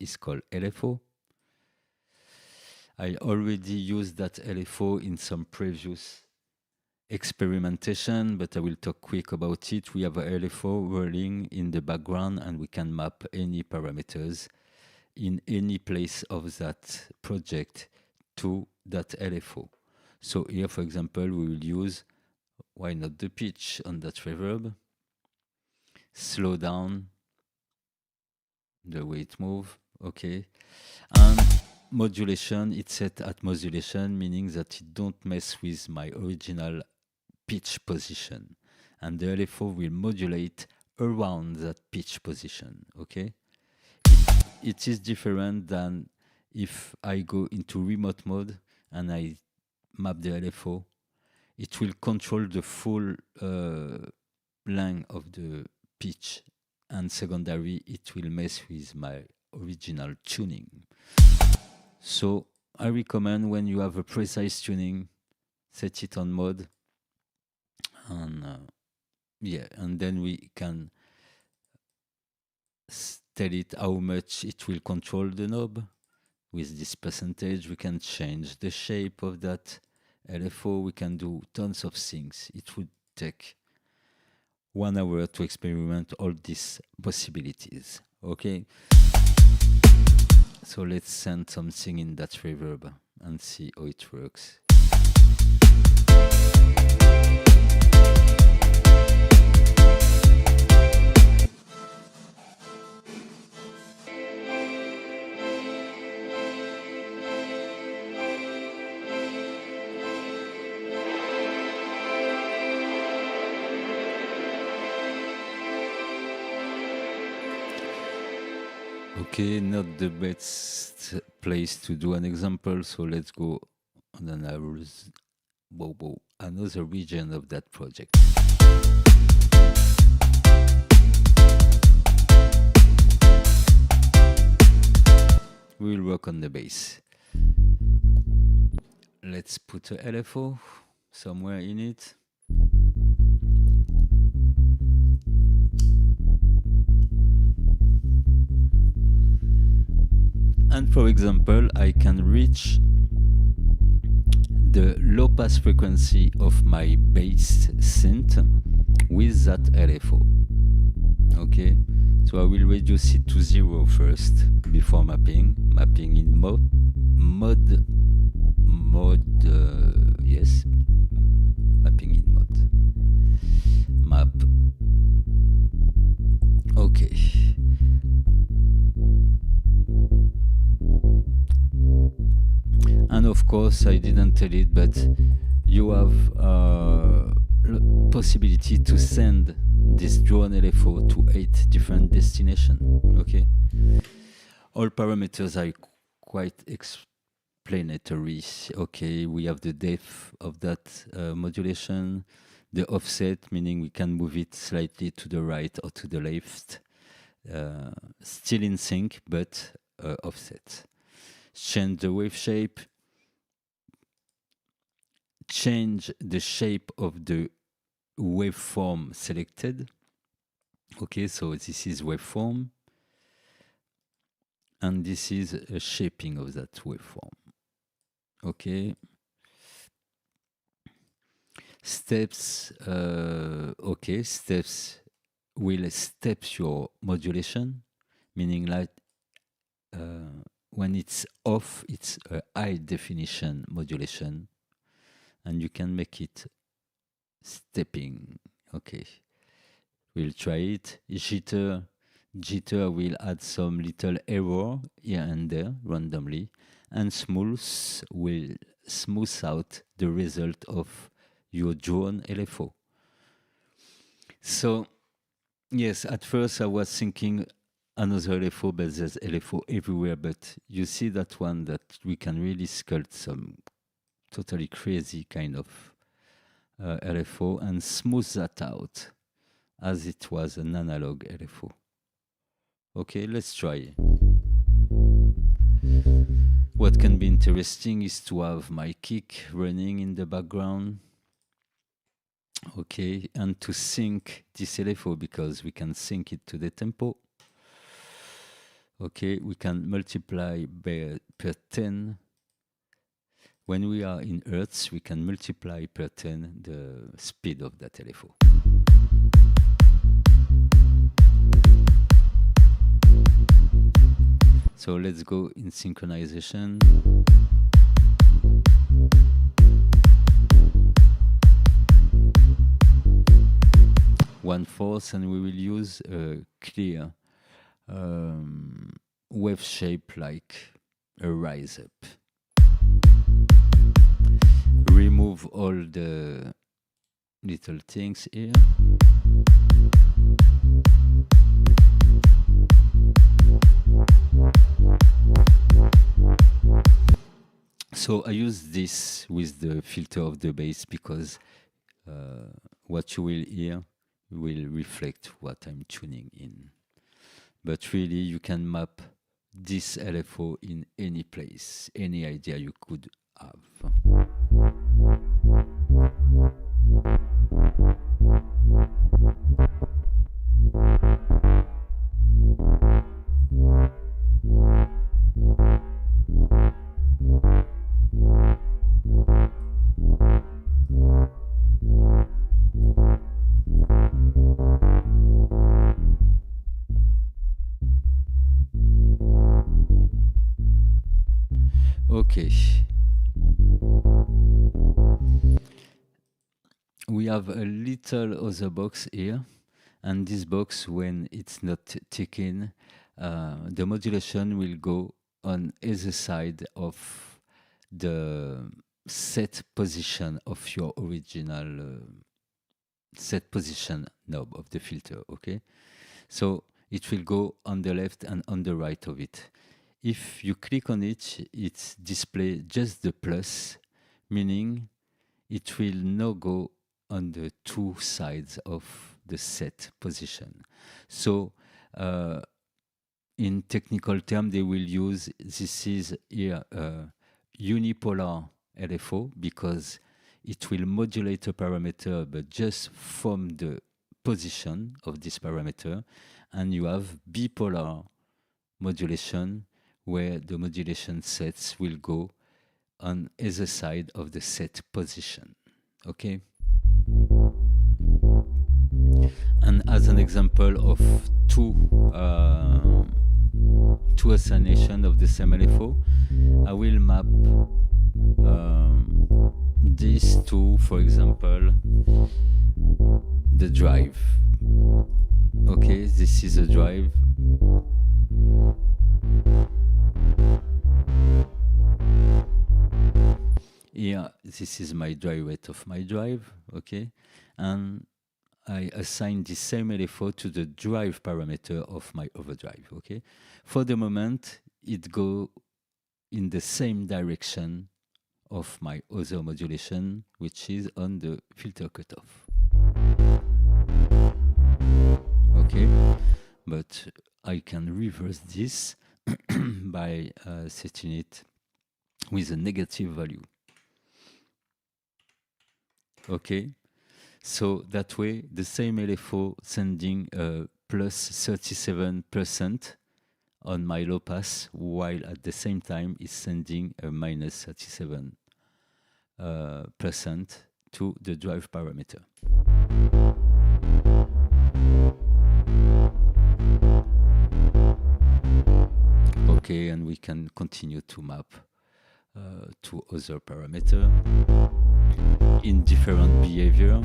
is called LFO. I already used that LFO in some previous experimentation, but I will talk quick about it. We have a LFO rolling in the background, and we can map any parameters in any place of that project to that LFO. So here, for example, we will use, why not the pitch on that reverb, slow down the way it moves, okay, and modulation, it's set at modulation, meaning that it don't mess with my original pitch position, and the LFO will modulate around that pitch position, okay. It is different than if I go into remote mode and I map the LFO. It will control the full length of the pitch, and secondary, it will mess with my original tuning. So I recommend, when you have a precise tuning, set it on mode, and yeah, and then we can tell it how much it will control the knob. With this percentage, we can change the shape of that LFO. We can do tons of things. It would take 1 hour to experiment all these possibilities. Okay, so let's send something in that reverb and see how it works. Okay, not the best place to do an example, so let's go on another region of that project. We will work on the bass. Let's put a LFO somewhere in it. And for example, I can reach the low pass frequency of my bass synth with that LFO. Okay, so I will reduce it to 0 first before mapping in yes, mapping in mode, map, okay. And of course, I didn't tell it, but you have possibility to send this drone LFO to 8 different destinations. Okay, all parameters are quite explanatory. Okay, we have the depth of that modulation, the offset, meaning we can move it slightly to the right or to the left, still in sync, but offset. Change the wave shape, change the shape of the waveform selected. Okay, so this is waveform, and this is a shaping of that waveform. Okay, steps, okay, steps will step your modulation, meaning like when it's off, it's a high definition modulation, and you can make it stepping. Okay, we'll try it. Jitter will add some little error here and there randomly, and smooth will smooth out the result of your drone LFO. So yes, at first I was thinking another LFO, but there's LFO everywhere. But you see that one, that we can really sculpt some totally crazy kind of LFO and smooth that out as it was an analog LFO. Okay, let's try. What can be interesting is to have my kick running in the background. Okay, and to sync this LFO, because we can sync it to the tempo. Okay, we can multiply per 10. When we are in hertz, we can multiply per 10 the speed of that LFO. So let's go in synchronization. One-fourth, and we will use a clear wave shape like a rise up. Remove all the little things here. So I use this with the filter of the bass because what you will hear will reflect what I'm tuning in. But really, you can map this LFO in any place, any idea you could have. Okay. We have a little other box here, and this box, when it's not ticking, the modulation will go on either side of the set position of your original set position knob of the filter, okay? So it will go on the left and on the right of it. If you click on it, it displays just the plus, meaning it will now go on the two sides of the set position. So in technical terms, they will use, this is here unipolar LFO because it will modulate a parameter, but just from the position of this parameter. And you have bipolar modulation, where the modulation sets will go on either side of the set position. Okay? And as an example of two assignation of the same LFO, I will map these two, for example, the drive. Okay, this is a drive. Here, this is my drive rate of my drive, okay? And I assign the same LFO to the drive parameter of my overdrive, okay? For the moment, it go in the same direction of my other modulation, which is on the filter cutoff. Okay, but I can reverse this by setting it with a negative value. Okay, so that way the same LFO sending plus 37% on my low pass, while at the same time is sending a minus 37% to the drive parameter. Okay, and we can continue to map to other parameters in different behavior.